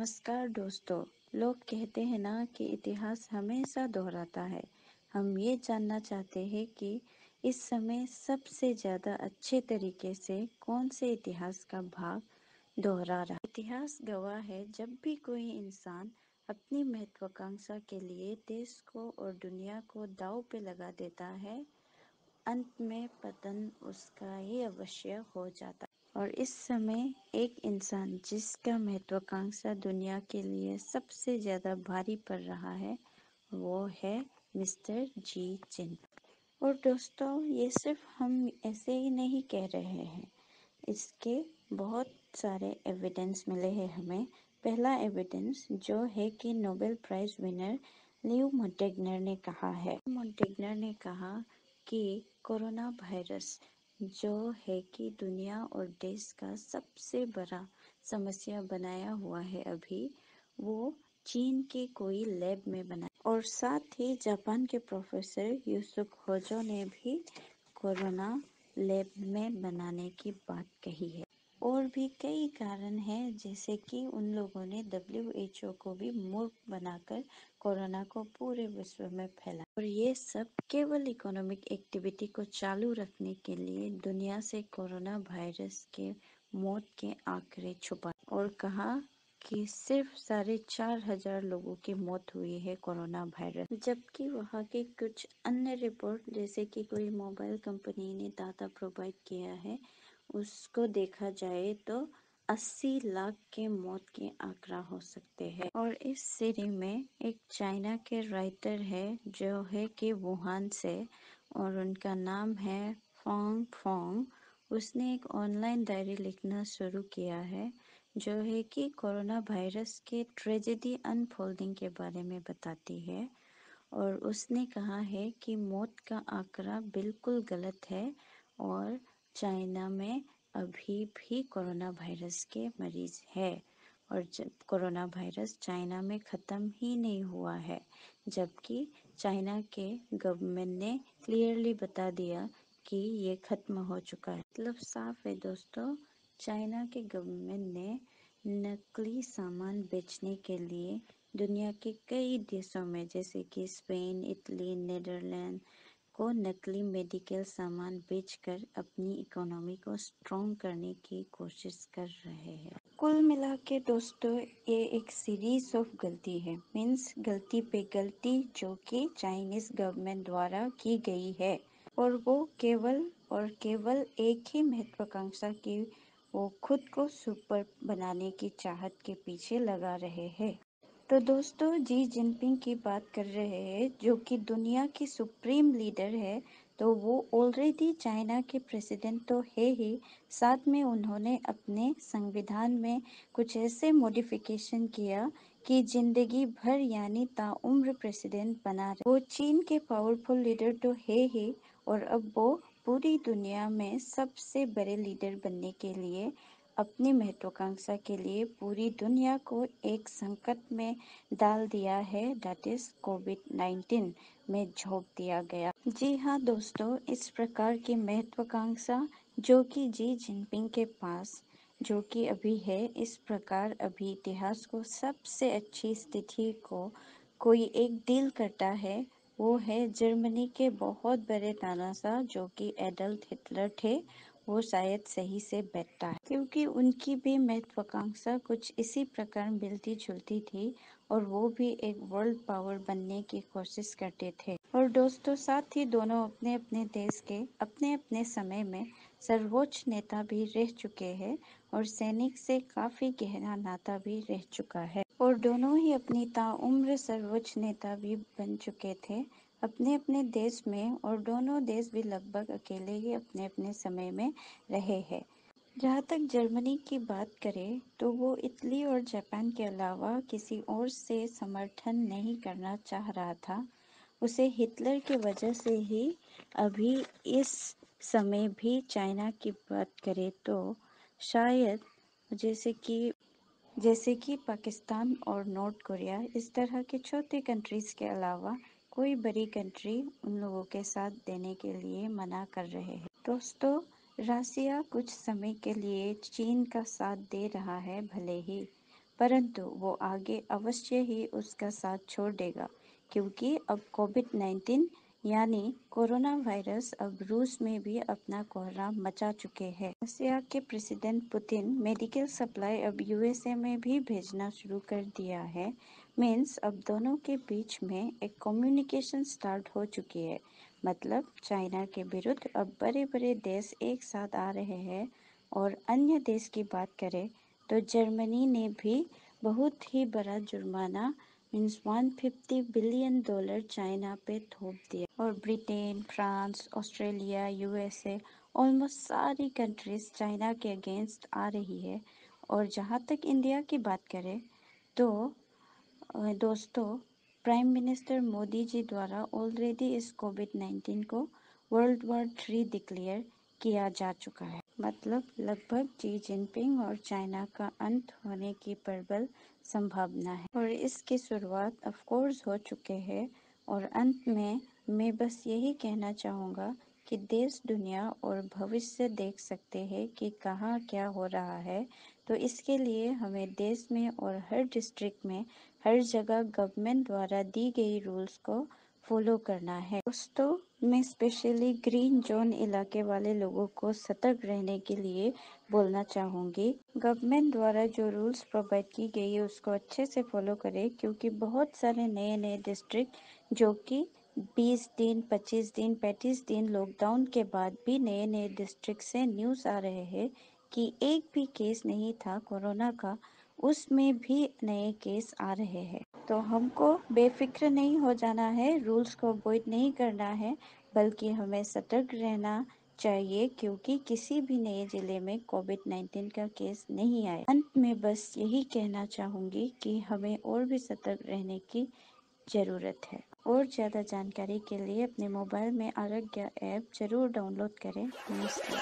नमस्कार दोस्तों। लोग कहते हैं ना कि इतिहास हमेशा दोहराता है। हम ये जानना चाहते हैं कि इस समय सबसे ज़्यादा अच्छे तरीके से कौन से इतिहास का भाग दोहरा रहा है। इतिहास गवाह है, जब भी कोई इंसान अपनी महत्वाकांक्षा के लिए देश को और दुनिया को दांव पे लगा देता है, अंत में पतन उसका ही अवश्य हो जाता है। और इस समय एक इंसान जिसका महत्वाकांक्षा दुनिया के लिए सबसे ज़्यादा भारी पड़ रहा है, वो है मिस्टर जी जिनपिंग। और दोस्तों, ये सिर्फ हम ऐसे ही नहीं कह रहे हैं, इसके बहुत सारे एविडेंस मिले हैं हमें। पहला एविडेंस जो है कि नोबेल प्राइज विनर लियो मोंटेग्नर ने कहा है। मोंटेग्नर ने कहा कि कोरोना वायरस जो है कि दुनिया और देश का सबसे बड़ा समस्या बनाया हुआ है अभी, वो चीन के कोई लैब में बना। और साथ ही जापान के प्रोफेसर यूसुफ होजो ने भी कोरोना लैब में बनाने की बात कही है। और भी कई कारण हैं, जैसे कि उन लोगों ने WHO को भी मूर्ख बनाकर कोरोना को पूरे विश्व में फैला। और ये सब केवल इकोनॉमिक एक्टिविटी को चालू रखने के लिए दुनिया से कोरोना वायरस के मौत के आंकड़े छुपा और कहा कि सिर्फ 4,500 लोगों की मौत हुई है कोरोना वायरस, जबकि वहाँ के कुछ अन्य रिपोर्ट, जैसे कि कोई मोबाइल कंपनी ने डाटा प्रोवाइड किया है, उसको देखा जाए तो 80 लाख के मौत के आंकड़ा हो सकते हैं। और इस सीरीज में एक चाइना के राइटर है जो है कि वुहान से, और उनका नाम है फोंग फोंग। उसने एक ऑनलाइन डायरी लिखना शुरू किया है जो है कि कोरोना वायरस के ट्रेजेडी अनफोल्डिंग के बारे में बताती है। और उसने कहा है कि मौत का आंकड़ा बिल्कुल गलत है और चाइना में अभी भी कोरोना वायरस के मरीज है, और जब कोरोना वायरस चाइना में ख़त्म ही नहीं हुआ है, जबकि चाइना के गवर्नमेंट ने क्लियरली बता दिया कि ये ख़त्म हो चुका है। मतलब साफ है दोस्तों, चाइना के गवर्नमेंट ने नकली सामान बेचने के लिए दुनिया के कई देशों में, जैसे कि स्पेन, इटली, नीदरलैंड को नकली मेडिकल सामान बेचकर अपनी इकोनॉमी को स्ट्रॉन्ग करने की कोशिश कर रहे हैं। कुल मिला के दोस्तों, ये एक सीरीज ऑफ गलती है, मीन्स गलती पे गलती जो कि चाइनीज गवर्नमेंट द्वारा की गई है, और वो केवल एक ही महत्वाकांक्षा की, वो खुद को सुपर बनाने की चाहत के पीछे लगा रहे हैं। तो दोस्तों, जी जिनपिंग की बात कर रहे हैं जो कि दुनिया की सुप्रीम लीडर है, तो वो ऑलरेडी चाइना के प्रेसिडेंट तो है ही, साथ में उन्होंने अपने संविधान में कुछ ऐसे मॉडिफिकेशन किया कि जिंदगी भर यानी ताउम्र प्रेसिडेंट बना रहे। वो चीन के पावरफुल लीडर तो है ही, और अब वो पूरी दुनिया में सबसे बड़े लीडर बनने के लिए, अपनी महत्वाकांक्षा के लिए पूरी दुनिया को एक संकट में डाल दिया है, दैट इज कोविड-19 में झोंक दिया गया। जी हाँ दोस्तों, इस प्रकार की महत्वाकांक्षा जो कि जी जिनपिंग के पास जो कि अभी है, इस प्रकार अभी इतिहास को सबसे अच्छी स्थिति को कोई एक डील करता है, वो है जर्मनी के बहुत बड़े तानाशाह जो कि एडल्फ हिटलर थे। वो शायद सही से बैठता है, क्योंकि उनकी भी महत्वाकांक्षा कुछ इसी प्रकार मिलती जुलती थी, और वो भी एक वर्ल्ड पावर बनने की कोशिश करते थे। और दोस्तों, साथ ही दोनों अपने अपने देश के अपने अपने समय में सर्वोच्च नेता भी रह चुके हैं, और सैनिक से काफी गहरा नाता भी रह चुका है, और दोनों ही अपनी ताउम्र सर्वोच्च नेता भी बन चुके थे अपने अपने देश में, और दोनों देश भी लगभग अकेले ही अपने अपने समय में रहे हैं। जहाँ तक जर्मनी की बात करें तो वो इटली और जापान के अलावा किसी और से समर्थन नहीं करना चाह रहा था। उसे हिटलर की वजह से ही अभी इस समय भी चाइना की बात करें तो शायद जैसे कि पाकिस्तान और नॉर्थ कोरिया, इस तरह के छोटे कंट्रीज के अलावा कोई बड़ी कंट्री उन लोगों के साथ देने के लिए मना कर रहे हैं। दोस्तों, रसिया कुछ समय के लिए चीन का साथ दे रहा है भले ही, परंतु वो आगे अवश्य ही उसका साथ छोड़ देगा, क्योंकि अब कोविड-19 यानी कोरोना वायरस अब रूस में भी अपना कोहराम मचा चुके हैं। रसिया के प्रेसिडेंट पुतिन मेडिकल सप्लाई अब यूएसए में भी भेजना शुरू कर दिया है। मीन्स अब दोनों के बीच में एक कम्युनिकेशन स्टार्ट हो चुकी है। मतलब चाइना के विरुद्ध अब बड़े-बड़े देश एक साथ आ रहे हैं। और अन्य देश की बात करें तो जर्मनी ने भी बहुत ही बड़ा जुर्माना मीन्स $150 बिलियन चाइना पे थोप दिया। और Britain, France, Australia, USA almost सारी कंट्रीज चाइना के अगेंस्ट आ रही है। और जहाँ तक इंडिया की बात करें तो दोस्तों, प्राइम मिनिस्टर मोदी जी द्वारा ऑलरेडी इस कोविड-19 को वर्ल्ड वॉर 3 डिक्लेयर किया जा चुका है। मतलब लगभग शी जिनपिंग और चाइना का अंत होने की प्रबल संभावना है। और इसकी शुरुआत ऑफ कोर्स हो चुके हैं। और अंत में मैं बस यही कहना चाहूँगा कि देश, दुनिया और भविष्य देख सकते हैं कि कहाँ क्या हो रहा है। तो इसके लिए हमें देश में और हर डिस्ट्रिक्ट में हर जगह गवर्नमेंट द्वारा दी गई रूल्स को फॉलो करना है। दोस्तों, मैं स्पेशली ग्रीन जोन इलाके वाले लोगों को सतर्क रहने के लिए बोलना चाहूँगी। गवर्नमेंट द्वारा जो रूल्स प्रोवाइड की गई है उसको अच्छे से फॉलो करें, क्योंकि बहुत सारे नए नए डिस्ट्रिक्ट जो कि 20 दिन, 25 दिन, 35 दिन लॉकडाउन के बाद भी नए नए डिस्ट्रिक्ट से न्यूज़ आ रहे हैं कि एक भी केस नहीं था कोरोना का, उसमें भी नए केस आ रहे हैं। तो हमको बेफिक्र नहीं हो जाना है, रूल्स को अवॉइड नहीं करना है, बल्कि हमें सतर्क रहना चाहिए, क्योंकि किसी भी नए जिले में कोविड-19 का केस नहीं आया। अंत में बस यही कहना चाहूँगी कि हमें और भी सतर्क रहने की ज़रूरत है। और ज़्यादा जानकारी के लिए अपने मोबाइल में आरोग्य ऐप ज़रूर डाउनलोड करें। नमस्कार।